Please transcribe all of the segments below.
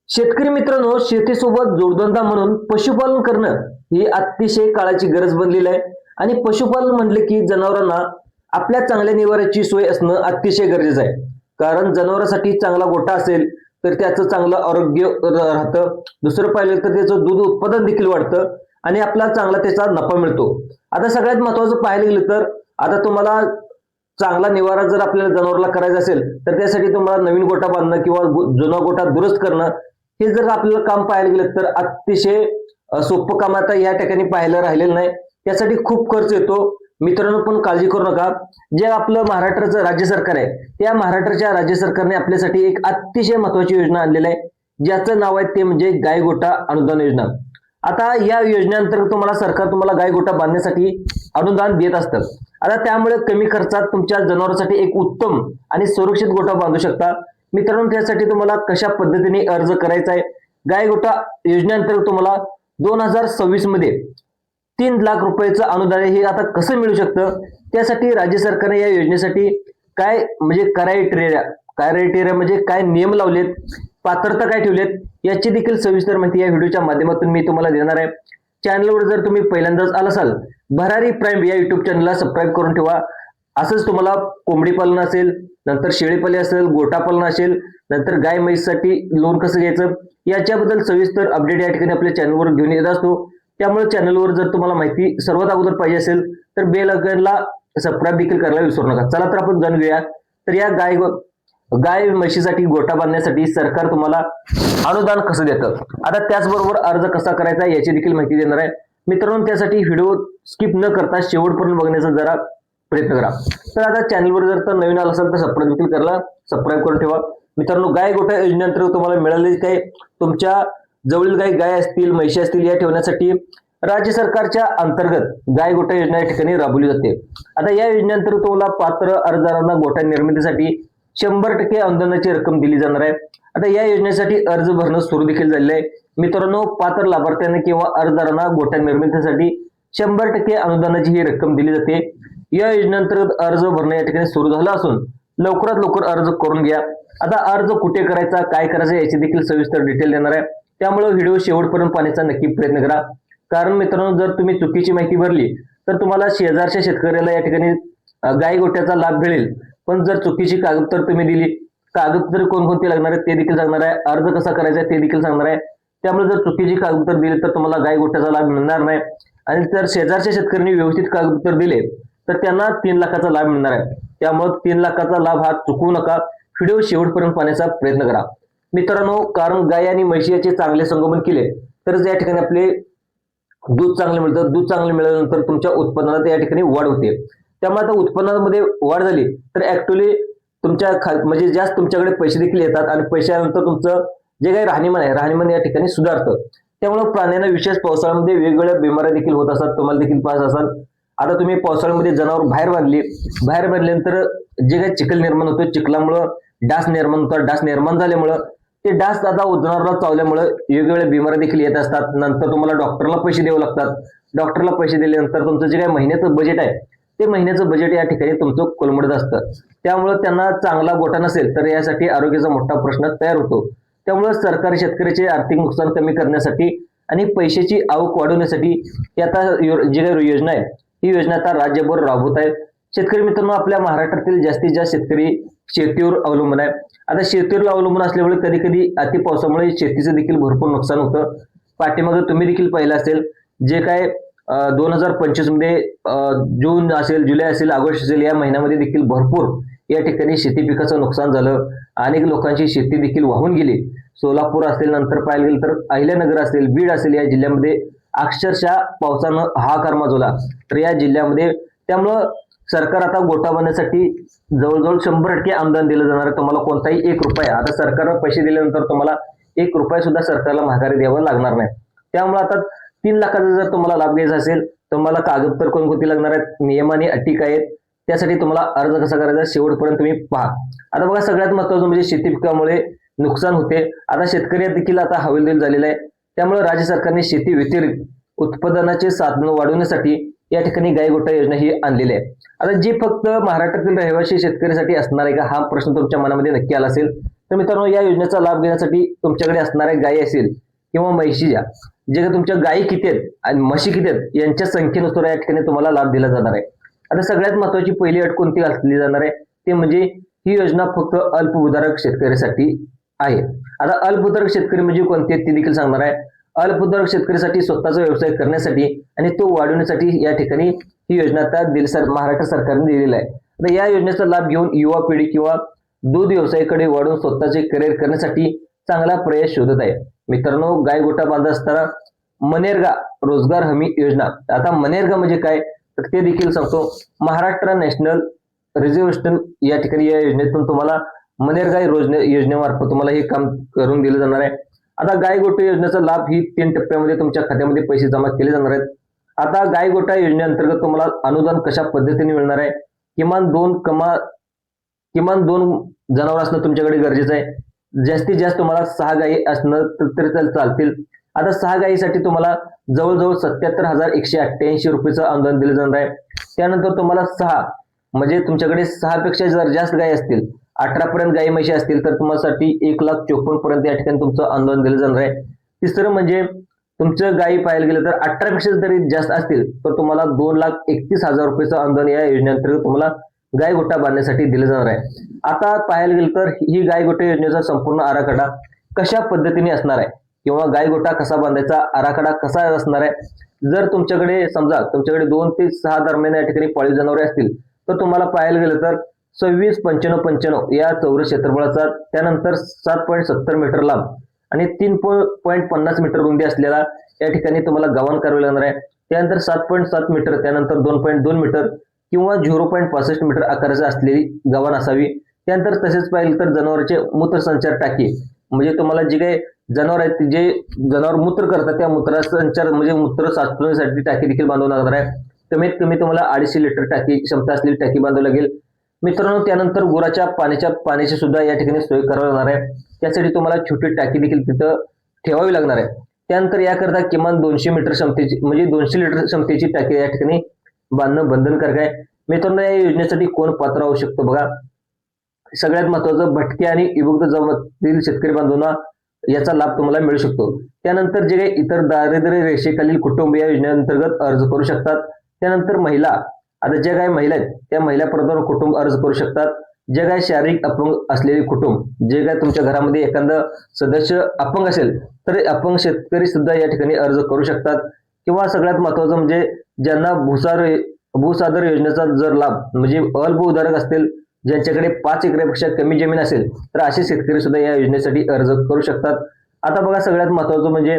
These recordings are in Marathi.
शेतकरी मित्रांनो, शेतीसोबत जोडधंदा म्हणून पशुपालन करणं ही अतिशय काळाची गरज बनलेली आहे. आणि पशुपालन म्हटलं की जनावरांना आपल्या चांगल्या निवाऱ्याची सोय असणं अतिशय गरजेचं आहे. कारण जनावरांसाठी चांगला गोठा असेल तर त्याचं चांगलं आरोग्य राहतं. दुसरं पाहिलं तर त्याचं दूध उत्पादन देखील वाढतं आणि आपला चांगला त्याचा नफा मिळतो. आता सगळ्यात महत्वाचं पाहायला गेलं तर आता तुम्हाला चांगला निवारा जर आपल्याला जनावराला करायचा असेल तर त्यासाठी तुम्हाला नवीन गोठा बांधणं किंवा जुना गोठा दुरुस्त करणं हे जर आपल्याला काम पाहायला गेलं तर अतिशय सोपं काम आता या ठिकाणी पाहायला राहिलेलं नाही. त्यासाठी खूप खर्च येतो. मित्रांनो, पण काळजी करू नका. जे आपलं महाराष्ट्राचं राज्य सरकार आहे त्या महाराष्ट्राच्या राज्य सरकारने आपल्यासाठी एक अतिशय महत्वाची योजना आणलेली आहे, ज्याचं नाव आहे ते म्हणजे गाय गोठा अनुदान योजना. आता या योजनेअंतर्गत सरकार तुम्हाला गाय गोठा बांधण्यासाठी अनुदान देत असतं. आता त्यामुळे कमी खर्चात तुमच्या जनावरांसाठी एक उत्तम आणि सुरक्षित गोठा बांधू शकता. मित्रांनो, त्यासाठी तुम्हाला कशा पद्धतीने अर्ज करायचा आहे? गाय गोठा योजनेअंतर्गत तुम्हाला 2026 मध्ये 3 लाख रुपयाचं अनुदान हे आता कसं मिळू शकतं? त्यासाठी राज्य सरकारने या योजनेसाठी काय म्हणजे क्रायटेरिया म्हणजे काय नियम लावलेत, पात्रता काय ठेवलेत, याची देखील सविस्तर माहिती या व्हिडिओच्या माध्यमातून मी तुम्हाला देणार आहे. चॅनलवर जर तुम्ही पहिल्यांदाच आला असाल, भरारी प्राईम या युट्यूब चॅनलला सबस्क्राईब करून ठेवा. असंच तुम्हाला कोंबडी पालन असेल, नंतर शेळीपालन असेल, गोटा पालन असेल, नंतर गाय म्हैससाठी लोन कसं घ्यायचं याच्याबद्दल सविस्तर अपडेट या ठिकाणी आपल्या चॅनलवर घेऊन येत असतो. त्यामुळे चॅनलवर जर तुम्हाला माहिती सर्वात अगोदर पाहिजे असेल तर बेल आयकॉनला सबस्क्राईब देखील करायला विसरू नका. चला तर आपण जाणून घेऊया. तर या गाय म्हशीसाठी गोठा बांधण्यासाठी सरकार तुम्हाला अनुदान कसं देतं, आता त्याचबरोबर अर्ज कसा करायचा याची देखील माहिती देणार आहे. मित्रांनो, त्यासाठी व्हिडिओ स्किप न करता शेवटपर्यंत बघण्याचा जरा प्रयत्न करा. तर आता चॅनलवर जर तर नवीन आला असेल तर सबस्क्राईब करून ठेवा. मित्रांनो, गाय गोठा योजनेअंतर्गत तुम्हाला मिळालेली काय तुमच्या जवळील गाय असतील, म्हशी असतील या ठेवण्यासाठी राज्य सरकारच्या अंतर्गत गाय गोठा योजना या ठिकाणी राबवली जाते. आता या योजनेअंतर्गत तुम्हाला पात्र अर्जदारांना गोठा निर्मितीसाठी 100% अनुदानाची रक्कम दिली जाणार आहे. आता या योजनेसाठी अर्ज भरणं सुरू देखील झालेलं आहे. मित्रांनो, पात्र लाभार्थ्यांना किंवा अर्जदारांना गोठा निर्मितीसाठी 100% अनुदानाची ही रक्कम दिली जाते. या योजनेअंतर्गत अर्ज भरणं या ठिकाणी सुरू झालं असून लवकरात लवकर अर्ज करून घ्या. आता अर्ज कुठे करायचा, काय करायचं याची देखील सविस्तर डिटेल देणार आहे. त्यामुळे व्हिडिओ शेवटपर्यंत पाहण्याचा नक्की प्रयत्न करा. कारण मित्रांनो, जर तुम्ही चुकीची माहिती भरली तर तुम्हाला शेजारच्या शेतकऱ्याला या ठिकाणी गाय गोठ्याचा लाभ मिळेल, पण जर चुकीची कागदपत्र तुम्ही दिली, कागदपत्र कोणकोणती लागणार आहेत ते देखील सांगणार आहे, अर्ज कसा करायचा ते देखील सांगणार आहे. त्यामुळे जर चुकीची कागदपत्र दिली तर तुम्हाला गाय गोठ्याचा लाभ मिळणार नाही. आणि जर शेजारच्या शेतकऱ्यांनी व्यवस्थित कागदपत्र दिले तर त्यांना 3 लाखाचा लाभ मिळणार आहे. त्यामुळे 3 लाखाचा लाभ हा चुकवू नका. व्हिडिओ शेवटपर्यंत पाहण्याचा प्रयत्न करा. मित्रांनो, कारण गाय आणि म्हशी याचे चांगले संगोपन केले तरच या ठिकाणी आपले दूध चांगलं मिळतं. दूध चांगलं मिळाल्यानंतर तुमच्या उत्पन्नात या ठिकाणी वाढ होते. त्यामुळे आता उत्पन्नामध्ये वाढ झाली तर ऍक्च्युअली तुमच्या म्हणजे जास्त तुमच्याकडे पैसे देखील येतात आणि पैशानंतर तुमचं जे काही राहणीमान या ठिकाणी सुधारतं. त्यामुळे प्राण्यांना विशेष पावसाळ्यामध्ये वेगवेगळ्या बिमाऱ्या देखील होत असतात. तुम्हाला देखील पाहत असाल, आता तुम्ही पावसाळ्यामध्ये जनावर बाहेर बांधल्यानंतर जे काही चिखल निर्माण होतो, चिखलामुळं डास निर्माण होतात. डास निर्माण झाल्यामुळं ते डास आता जनावरांना चावल्यामुळे वेगवेगळ्या बिमाऱ्या देखील येत असतात. नंतर तुम्हाला डॉक्टरला पैसे द्यावे लागतात. डॉक्टरला पैसे दिल्यानंतर तुमचं जे काही महिन्याचं बजेट आहे ते महिन्याचं बजेट या ठिकाणी तुमचं कोलमडत असतं. त्यामुळे त्यांना चांगला गोठा नसेल तर यासाठी आरोग्याचा मोठा प्रश्न तयार होतो. त्यामुळे सरकार शेतकऱ्याचे आर्थिक नुकसान कमी करण्यासाठी आणि पैशाची आवक वाढवण्यासाठी आता जी काही योजना आहे ही योजना आता राज्यभर राबवत आहे. शेतकरी मित्रांनो, आपल्या महाराष्ट्रातील जास्तीत जास्त शेतकरी शेतीवर अवलंबून आहे. आता शेतीवर अवलंबून असल्यामुळे कधी कधी अति पावसामुळे शेतीचं देखील भरपूर नुकसान होतं. पाठीमागे तुम्ही देखील पाहिलं असेल, जे काय 2025 मध्ये जून असेल, जुलै असेल, ऑगस्ट असेल या महिन्यामध्ये देखील भरपूर या ठिकाणी शेती पिकाचं नुकसान झालं. अनेक लोकांची शेती देखील वाहून गेली. सोलापूर असेल, नंतर पाहायला गेलं तर अहिल्यानगर असेल, बीड असेल या जिल्ह्यामध्ये अक्षरशः पावसानं हाहाकार माजवला तर या जिल्ह्यामध्ये. त्यामुळं सरकार आता गोठा बांधण्यासाठी जवळजवळ 100% अनुदान दिलं जाणार आहे. तुम्हाला कोणताही 1 रुपया, आता सरकारनं पैसे दिल्यानंतर तुम्हाला 1 रुपया सुद्धा सरकारला माघारी द्यावा लागणार नाही. त्यामुळे आता 3 लाखाचा जर तुम्हाला लाभ घ्यायचा असेल तुम्हाला कागदपत्र कोणकोणती लागणार आहेत, नियम आणि अटी काय आहेत, त्यासाठी तुम्हाला अर्ज कसा करायचा शेवटपर्यंत तुम्ही पहा. आता बघा, सगळ्यात महत्त्वाचं म्हणजे शेती पिकामुळे नुकसान होते. आता शेतकरी देखील आता हवालदिल झालेला आहे. त्यामुळे राज्य सरकारने शेती व्यतिरिक्त उत्पादनाचे साधन वाढवण्यासाठी या ठिकाणी गाय गोठा योजना ही आणलेली आहे. आता जी फक्त महाराष्ट्रातील रहिवासी शेतकऱ्यासाठी असणार आहे का, हा प्रश्न तुमच्या मनामध्ये नक्की आला असेल. तर मित्रांनो, या योजनेचा लाभ घेण्यासाठी तुमच्याकडे असणाऱ्या गायी असेल किंवा म्हशीच्या, जे काही तुमच्या गायी किती आहेत आणि म्हशी किती आहेत यांच्या संख्येनुसार या ठिकाणी तुम्हाला लाभ दिला जाणार आहे. आता सगळ्यात महत्वाची पहिली अट कोणती घातली जाणार आहे ते म्हणजे ही योजना फक्त अल्पभूधारक शेतकऱ्यासाठी आहे. आता अल्पभूधारक शेतकरी म्हणजे कोणते आहेत ते देखील सांगणार आहे. अल्पभूधारक शेतकऱ्यासाठी स्वतःचा व्यवसाय करण्यासाठी आणि तो वाढवण्यासाठी या ठिकाणी ही योजना आता महाराष्ट्र सरकारने दिलेली आहे. आता या योजनेचा लाभ घेऊन युवा पिढी किंवा दूध व्यवसायाकडे वाढून स्वतःचे करिअर करण्यासाठी चांगला पर्याय शोधत आहे. मित्रांनो, गाय गोठा बांधत असताना मनरेगा रोजगार हमी योजना, आता मनरेगा म्हणजे काय तर ते देखील सांगतो. महाराष्ट्र नॅशनल रिझर्वेशन या ठिकाणी या योजनेतून तुम्हाला मनरेगा योजनेमार्फत तुम्हाला हे काम करून दिलं जाणार आहे. आता गाय गोठा योजनेचा लाभ ही 3 टप्प्यामध्ये तुमच्या खात्यामध्ये पैसे जमा केले जाणार आहेत. आता गाय गोठा योजनेअंतर्गत तुम्हाला अनुदान कशा पद्धतीने मिळणार आहे. किमान दोन जनावर असणं तुमच्याकडे गरजेचं आहे. जास्तीत जास्त तुम्हाला 6 गायी असणं तरी चालतील. आता 6 गायीसाठी तुम्हाला जवळजवळ 77,188 रुपयाचं अनुदान दिलं जाणार आहे. त्यानंतर तुम्हाला 6 म्हणजे तुमच्याकडे 6 पेक्षा जर जास्त गायी असतील, 18 पर्यंत गायी म्हशी असतील तर तुम्हासाठी 1,54,000 पर्यंत या ठिकाणी तुमचं अनुदान दिलं जाणार आहे. तिसरं म्हणजे तुमचं गायी पाहायला गेलं तर 18 पेक्षा जरी जास्त असतील तर तुम्हाला 2,31,000 रुपयाचं अनुदान या योजनेअंतर्गत तुम्हाला गाय गोठा बांधण्यासाठी दिलं जाणार आहे. आता पाहायला गेलं तर ही गाय गोठा योजनेचा संपूर्ण आराखडा कशा पद्धतीने असणार आहे किंवा गाय गोठा कसा बांधायचा आराखडा कसा असणार आहे. जर तुमच्याकडे समजा 2 ते 6 दरम्यान या ठिकाणी पाळीव जनावरे असतील तर तुम्हाला पाहायला गेलं तर 26,95,95 या चौरस क्षेत्रफळाचा, त्यानंतर 7.70 मीटर लांब आणि 3.50 मीटर रुंदी असलेला या ठिकाणी तुम्हाला गावण करावे लागणार आहे. त्यानंतर 7.7 मीटर, त्यानंतर 2.2 मीटर किंवा 0.65 मीटर आकाराची असलेली गावण असावी. त्यानंतर तसेच पाहिलं तर जनावरांचे मूत्रसंचार टाकी, म्हणजे तुम्हाला जे काही जनावर आहेत जे जनावर मूत्र करतात त्या मूत्रसंचार म्हणजे मूत्र साचवण्यासाठी टाकी देखील बांधावं लागणार आहे. कमीत कमी तुम्हाला 250 लिटर टाकी क्षमता असलेली टाकी बांधावी लागेल. मित्रांनो, त्यानंतर गुराच्या पाण्याची सुद्धा या ठिकाणी सोय करावी लागणार आहे. त्यासाठी तुम्हाला छोटी टाकी देखील तिथं ठेवावी लागणार आहे. त्यानंतर याकरता किमान 200 मीटर क्षमतेची म्हणजे 200 लिटर क्षमतेची टाकी या ठिकाणी बांधणं बंधनकारक आहे. मित्रांनो, या योजनेसाठी कोण पात्र होऊ शकतो बघा. सगळ्यात महत्वाचं भटके आणि विमुक्त जमातीतील शेतकरी बांधवांना याचा लाभ तुम्हाला मिळू शकतो. त्यानंतर जे काही इतर दारिद्र्य रेषेखालील कुटुंब या योजनेअंतर्गत अर्ज करू शकतात. त्यानंतर महिला, आता ज्या काही महिला आहेत त्या महिला प्रधान कुटुंब अर्ज करू शकतात. जे काही शारीरिक अपंग असलेले कुटुंब, जे काय तुमच्या घरामध्ये एखादं सदस्य अपंग असेल तर अपंग शेतकरी सुद्धा या ठिकाणी अर्ज करू शकतात. किंवा सगळ्यात महत्वाचं म्हणजे ज्यांना भूसादर योजनेचा जर लाभ म्हणजे अल्पभूधारक असतील, ज्यांच्याकडे 5 एकरापेक्षा कमी जमीन असेल तर असे शेतकरी सुद्धा या योजनेसाठी अर्ज करू शकतात. आता बघा, सगळ्यात महत्वाचं म्हणजे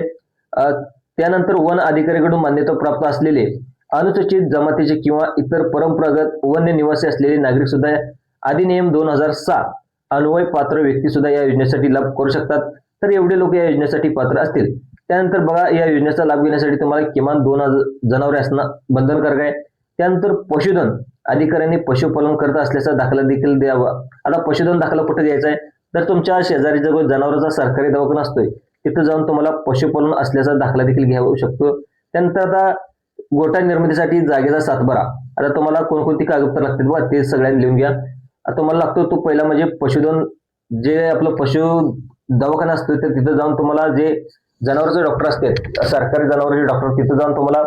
त्यानंतर वन अधिकाऱ्याकडून मान्यता प्राप्त असलेले अनुसूचित जमातीचे किंवा इतर परंपरागत वन्य निवासी असलेले नागरिक सुद्धा अधिनियम 2006 अन्वय पात्र व्यक्ती सुद्धा या योजनेसाठी लाभ करू शकतात. तर एवढे लोक या योजनेसाठी पात्र असतील. त्यानंतर बघा, या योजनेचा लाभ घेण्यासाठी तुम्हाला किमान 2 जनावरे असणं बंधनकारक आहे. त्यानंतर पशुधन अधिकाऱ्यांनी पशुपालन करत असल्याचा दाखला देखील द्यावा. आता पशुधन दाखला कुठे द्यायचा आहे तर तुमच्या शेजारी जो जनावरांचा सरकारी दवाखाना असतोय तिथं जाऊन तुम्हाला पशुपालन असल्याचा दाखला देखील घ्यावू शकतो. त्यानंतर आता गोठा निर्मितीसाठी जागेचा सातबारा, आता तुम्हाला कोणकोणती कागदपत्र लागतील बघा ते सगळ्यांनी लिहून घ्या. आता तुम्हाला लागतो तो पहिला म्हणजे पशुधन, जे आपलं पशु दवाखाना असतो तर तिथं जाऊन तुम्हाला जे जनावरांचे डॉक्टर असतात सरकारी जनावरांचे डॉक्टर, तिथं जाऊन तुम्हाला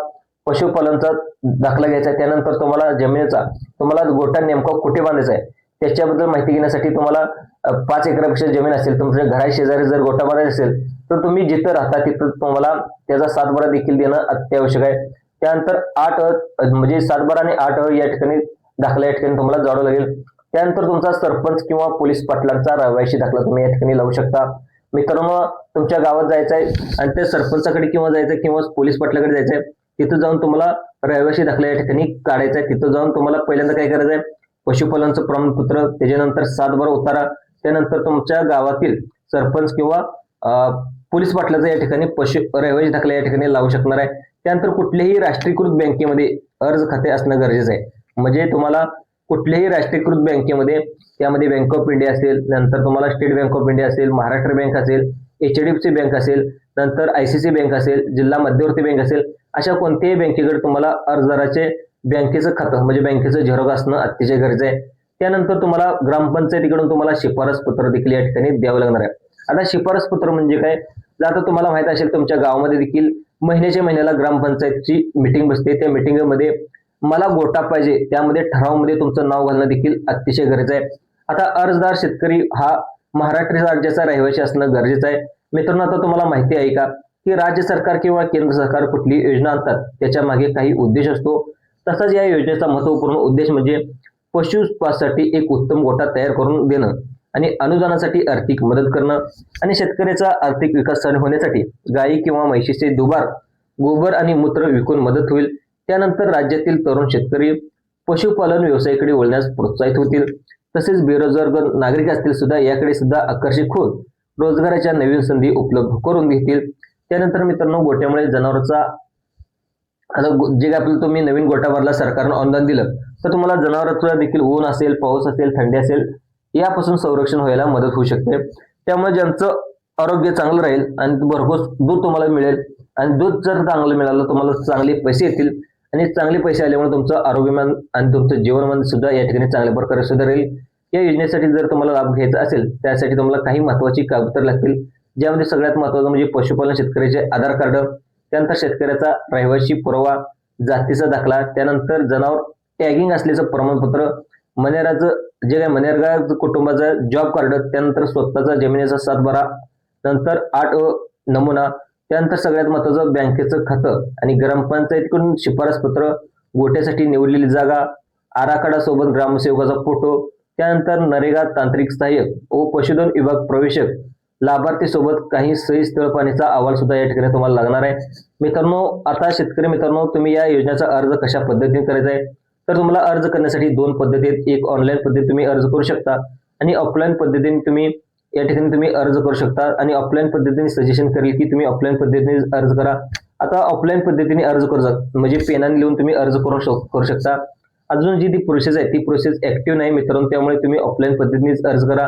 पशुपालनचा दाखला घ्यायचा आहे. त्यानंतर तुम्हाला जमिनीचा, तुम्हाला गोठा नेमका कुठे बांधायचा आहे त्याच्याबद्दल माहिती घेण्यासाठी तुम्हाला 5 एकरापेक्षा जमीन असेल, तुमच्या घरा शेजारी जर गोठा बांधायचा असेल तर तुम्ही जिथं राहता तिथं तुम्हाला त्याचा सातबारा देखील देणं अत्यावश्यक आहे. त्यानंतर 8 म्हणजे 7 आणि 8 या ठिकाणी दाखला या ठिकाणी तुम्हाला जोडावा लागेल. त्यानंतर तुमचा सरपंच किंवा पोलीस पाटलांचा रहिवासी दाखला तुम्ही या ठिकाणी लावू शकता. मित्रांनो, तुमच्या गावात जायचं आहे आणि त्या सरपंचाकडे किंवा जायचं किंवा पोलीस पाटलाकडे जायचं आहे, तिथं जाऊन तुम्हाला रहिवासी दाखला या ठिकाणी काढायचा आहे. तिथं जाऊन तुम्हाला पहिल्यांदा काय करायचं आहे, पशुपालनचं प्रमाणपत्र, त्याच्यानंतर 7 उतारा, त्यानंतर तुमच्या गावातील सरपंच किंवा पोलीस पाटलाचा या ठिकाणी रहिवासी दाखला या ठिकाणी लावू शकणार आहे. त्यानंतर कुठल्याही राष्ट्रीयकृत बँकेमध्ये अर्ज खाते असणं गरजेचं आहे. म्हणजे तुम्हाला कुठल्याही राष्ट्रीयकृत बँकेमध्ये, त्यामध्ये बँक ऑफ इंडिया असेल, नंतर तुम्हाला स्टेट बँक ऑफ इंडिया असेल, महाराष्ट्र बँक असेल, HDFC बँक असेल, नंतर ICICI बँक असेल, जिल्हा मध्यवर्ती बँक असेल, अशा कोणत्याही बँकेकडे तुम्हाला अर्जदाराचे बँकेचं खातं म्हणजे बँकेचं झेरॉक्स असणं अतिशय गरजेचं आहे. त्यानंतर तुम्हाला ग्रामपंचायतीकडून तुम्हाला शिफारस पत्र देखील या ठिकाणी द्यावं लागणार आहे. आता शिफारस पत्र म्हणजे काय, जर आता तुम्हाला माहित असेल तुमच्या गावामध्ये देखील महिन्याच्या महिन्याला ग्रामपंचायतची मिटिंग बसते. त्या मिटिंगमध्ये मला गोटा पाहिजे त्यामध्ये ठरावामध्ये तुमचं नाव घालणं देखील अतिशय गरजेचं आहे. आता अर्जदार शेतकरी हा महाराष्ट्र राज्याचा रहिवासी असणं गरजेचं आहे. मित्रांनो, आता तुम्हाला माहिती आहे का की राज्य सरकार किंवा केंद्र सरकार कुठली योजना आणतात त्याच्या मागे काही उद्देश असतो. तसाच या योजनेचा महत्वपूर्ण उद्देश म्हणजे पशुपालनासाठी एक उत्तम गोठा तयार करून देणं आणि अनुदानासाठी आर्थिक मदत करणं आणि शेतकऱ्याचा आर्थिक विकास होण्यासाठी गायी किंवा म्हशीचे दुबार गोबर आणि मूत्र विकून मदत होईल. त्यानंतर राज्यातील तरुण शेतकरी पशुपालन व्यवसायाकडे वळण्यास प्रोत्साहित होतील. तसेच बेरोजगार नागरिक असतील सुद्धा याकडे सुद्धा आकर्षित होऊन रोजगाराच्या नवीन संधी उपलब्ध करून घेतील. त्यानंतर मित्रांनो, गोट्यामुळे जनावरांचा आता जे आपल्याला तुम्ही नवीन गोटा भरला सरकारनं अनुदान दिलं तर तुम्हाला जनावरांचा देखील ऊन असेल, पाऊस असेल, थंडी असेल यापासून संरक्षण व्हायला मदत होऊ शकते. त्यामुळे ज्यांचं आरोग्य चांगलं राहील आणि भरपूर दूध तुम्हाला मिळेल आणि दूध जर चांगलं मिळालं तुम्हाला चांगले पैसे येतील आणि चांगले पैसे आल्यामुळे तुमचं आरोग्यमान आणि तुमचं जीवनमान सुद्धा या ठिकाणी चांगल्या प्रकारे सुधारेल. या योजनेसाठी जर तुम्हाला लाभ घ्यायचा असेल त्यासाठी तुम्हाला काही महत्त्वाची कागदपत्र लागतील, ज्यामध्ये सगळ्यात महत्त्वाचं म्हणजे पशुपालन शेतकऱ्याचे आधार कार्ड, त्यानंतर शेतकऱ्याचा रहिवासी पुरावा, जातीचा दाखला, त्यानंतर जनावर टॅगिंग असल्याचं प्रमाणपत्र, मनरेगाचं जे काय मनरेगा कुटुंबाचं जॉब कार्ड, त्यानंतर स्वतःचा जमिनीचा 7/12, नंतर 8 नमुना, त्यानंतर सगळ्यात महत्त्वाचं बँकेचं खातं आणि ग्रामपंचायतीकडून शिफारस पत्र, गोट्यासाठी निवडलेली जागा, आराखडा सोबत ग्रामसेवकाचा फोटो, त्यानंतर नरेगा तांत्रिक सहाय्यक व पशुधन विभाग प्रवेशक लाभार्थी सोबत काही सही स्थळ पाणीचा अहवाल सुद्धा या ठिकाणी तुम्हाला लागणार आहे. मित्रांनो, आता शेतकरी मित्रांनो, तुम्ही या योजनेचा अर्ज कशा पद्धतीने करायचा आहे तर तुम्हाला अर्ज करण्यासाठी 2 पद्धती आहेत. एक ऑनलाईन पद्धती तुम्ही अर्ज करू शकता आणि ऑफलाईन पद्धतीने तुम्ही या ठिकाणी तुम्ही अर्ज करू शकता. आणि ऑफलाईन पद्धतीने सजेशन करेल की तुम्ही ऑफलाईन पद्धतीने अर्ज करा. आता ऑफलाईन पद्धतीने अर्ज करू म्हणजे पेनाने लिहून तुम्ही अर्ज करू शकता. अजून जी ती प्रोसेस आहे ती प्रोसेस ऍक्टिव्ह नाही मित्रांनो, त्यामुळे तुम्ही ऑफलाईन पद्धतीनेच अर्ज करा.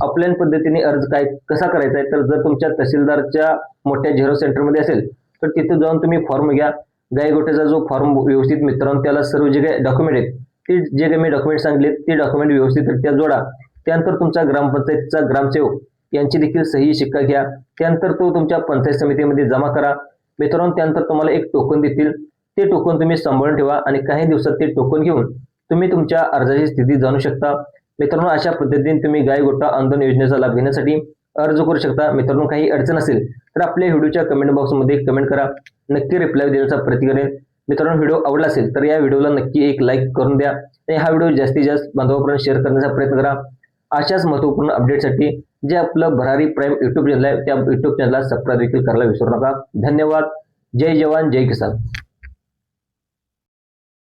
ऑफलाईन पद्धतीने अर्ज कसा करायचा आहे तर जर तुमच्या तहसीलदारच्या मोठ्या झेरो सेंटरमध्ये असेल तर तिथे जाऊन तुम्ही फॉर्म घ्या. गाय गोट्याचा जो फॉर्म व्यवस्थित मित्रांनो त्याला सर्व जे काही डॉक्युमेंट आहेत ते जे काही मी डॉक्युमेंट सांगितले ते डॉक्युमेंट व्यवस्थितरित्या जोडा. त्यानंतर तुमच्या ग्रामपंचायतीचा ग्रामसेवक यांची देखील सही शिक्का घ्या. त्यानंतर तो तुमच्या पंचायत समितीमध्ये जमा करा. मित्रांनो, त्यानंतर तुम्हाला एक टोकन देतील, ते टोकन तुम्ही सांभाळून ठेवा आणि काही दिवसात ते टोकन घेऊन तुम्ही तुमच्या अर्जाची स्थिती जाणू शकता. मित्रांनो, अशा पद्धतीने तुम्ही गाय गोठा अनुदान योजनेचा लाभ घेण्यासाठी अर्ज करू शकता. मित्रांनो, काही अडचण असेल तर आपल्या व्हिडिओच्या कमेंट बॉक्समध्ये कमेंट करा, नक्की रिप्लाय देण्याचा प्रयत्न करेन. मित्रांनो, व्हिडिओ आवडला असेल तर या व्हिडिओला नक्की एक लाईक करून द्या आणि हा व्हिडिओ जास्तीत जास्त बांधवांपर्यंत शेअर करण्याचा प्रयत्न करा. अशाच महत्त्वपूर्ण अपडेटसाठी जे आपलं भरारी प्राईम युट्यूब चॅनल आहे त्या युट्यूब चॅनलला सबस्क्राईब देखील करायला विसरू नका. धन्यवाद. जय जवान जय किसान.